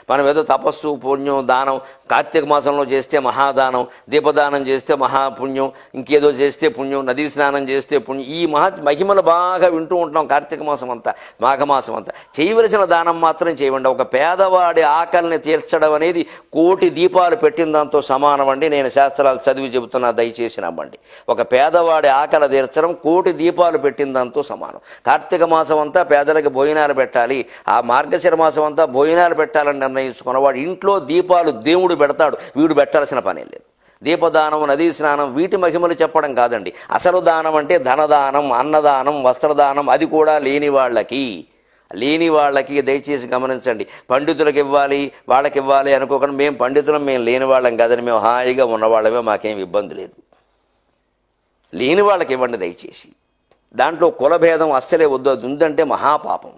మనం ఏదో తపస్సు పుణ్యం దానం కార్తీక మాసంలో చేస్తే మహాదానం, దీపదానం చేస్తే మహాపుణ్యం, ఇంకేదో చేస్తే పుణ్యం, నదీ స్నానం చేస్తే పుణ్యం, ఈ మహిమలు బాగా వింటూ ఉంటాం కార్తీక మాసం అంతా, మాఘమాసం అంతా. చేయవలసిన దానం మాత్రం చేయండి. ఒక పేదవాడి ఆకలిని తీర్చడం అనేది కోటి దీపాలు పెట్టిన దాంతో సమానం అండి. నేను శాస్త్రాలు చదివి చెబుతున్నా, దయచేసి నమ్మండి. ఒక పేదవాడి ఆకలి తీర్చడం కోటి దీపాలు పెట్టిన దాంతో సమానం. కార్తీక మాసం అంతా పేదలకు భోజనాలు పెట్టాలి, ఆ మార్గశిర మాసం అంతా భోజనాలు పెట్టాలని నిర్ణయించుకున్నవాడు ఇంట్లో దీపాలు దేవుడు పెడతాడు, వీడు పెట్టాల్సిన పనే లేదు. దీపదానం, నదీ స్నానం వీటి మహిమలు చెప్పడం కాదండి. అసలు దానం అంటే ధనదానం, అన్నదానం, వస్త్రదానం. అది కూడా లేని వాళ్ళకి దయచేసి గమనించండి. పండితులకు ఇవ్వాలి, వాళ్ళకి ఇవ్వాలి అనుకోకుండా మేము పండితులం, మేము లేని వాళ్ళం కాదని, మేము హాయిగా ఉన్నవాళ్ళమే, మాకేం ఇబ్బంది లేదు. లేని వాళ్ళకి ఇవ్వండి దయచేసి. దాంట్లో కులభేదం అస్సలే వద్దు. అది ఉందంటే మహాపాపం.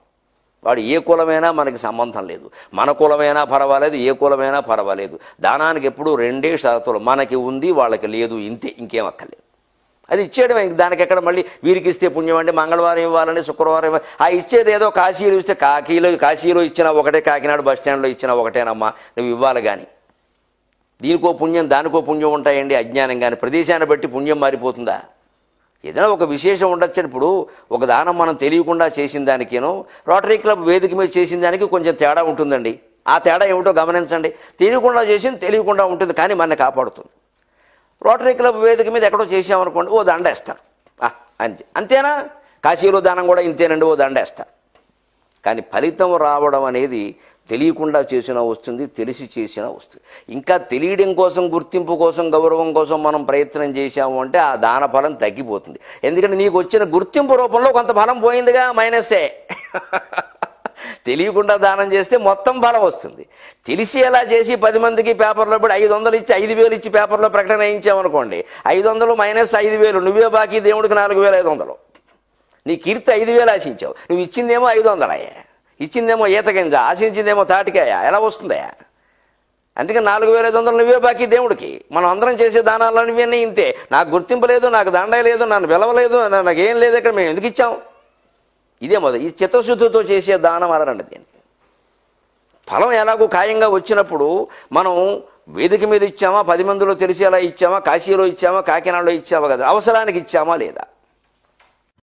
వాడు ఏ కులమైనా మనకి సంబంధం లేదు, మన కులమైనా పర్వాలేదు, ఏ కులమైనా పర్వాలేదు. దానానికి ఎప్పుడు రెండే షరతులు, మనకి ఉంది వాళ్ళకి లేదు, ఇంతే, ఇంకేం అక్కర్లేదు. అది ఇచ్చేయడమే. దానికి ఎక్కడ మళ్ళీ వీరికి ఇస్తే పుణ్యం అంటే మంగళవారం ఇవ్వాలని, శుక్రవారం ఇవ్వాలి. ఆ ఇచ్చేది ఏదో కాశీలో ఇస్తే కాశీలో ఇచ్చినా ఒకటే, కాకినాడ బస్ స్టాండ్లో ఇచ్చినా ఒకటేనమ్మా, నువ్వు ఇవ్వాలి. కానీ దీనికో పుణ్యం దానికో పుణ్యం ఉంటాయండి అజ్ఞానం. కానీ ప్రదేశాన్ని బట్టి పుణ్యం మారిపోతుందా? ఏదైనా ఒక విశేషం ఉండొచ్చు. ఇప్పుడు ఒక దానం మనం తెలియకుండా చేసిన దానికేనో రోటరీ క్లబ్ వేదిక మీద చేసిన దానికి కొంచెం తేడా ఉంటుందండి. ఆ తేడా ఏమిటో గమనించండి. తెలియకుండా చేసింది తెలియకుండా ఉంటుంది, కానీ మనని కాపాడుతుంది. రోటరీ క్లబ్ వేదిక మీద ఎక్కడో చేసామనుకోండి, ఓ దండ వేస్తారు, అంతేనా? కాశీలో దానం కూడా ఇంతేనండి, ఓ దండ వేస్తారు. కానీ ఫలితం రావడం అనేది తెలియకుండా చేసినా వస్తుంది, తెలిసి చేసినా వస్తుంది. ఇంకా తెలియడం కోసం, గుర్తింపు కోసం, గౌరవం కోసం మనం ప్రయత్నం చేశాము అంటే ఆ దాన ఫలం తగ్గిపోతుంది. ఎందుకంటే నీకు వచ్చిన గుర్తింపు రూపంలో కొంత ఫలం పోయిందిగా, మైనస్సే. తెలియకుండా దానం చేస్తే మొత్తం ఫలం వస్తుంది. తెలిసి ఎలా చేసి 10 మందికి పేపర్లో పడి 500 ఇచ్చి 5,000 ఇచ్చి పేపర్లో ప్రకటన వేయించామనుకోండి, 500 మైనస్ 5,000, నువ్వే బాకీ దేవుడికి 4,500. నీ కీర్తి 5,000 ఆశించావు, నువ్వు ఇచ్చిందేమో 500 అయ్యా, ఇచ్చిందేమో ఈత గింజ, ఆశించిందేమో తాటికాయ. ఎలా వస్తుందయా? అందుకని 4,500 నువ్వే బాకీ దేవుడికి. మనం అందరం చేసే దానాలు ఇవన్నీ ఇంతే. నాకు గుర్తింపు లేదు, నాకు దండ లేదు, నన్ను పిలవలేదు, నాకేం లేదు, ఇక్కడ మేము ఎందుకు ఇచ్చాం? ఇదే మొదలు. ఈ చిత్తశుద్ధితో చేసే దానం అనరండి దీనికి. ఫలం ఎలాగో ఖాయంగా వచ్చినప్పుడు మనం వేదిక మీద ఇచ్చామా, 10 మందిలో తెలిసేలా ఇచ్చామా, కాశీలో ఇచ్చామా, కాకినాడలో ఇచ్చామా కదా, అవసరానికి ఇచ్చామా లేదా?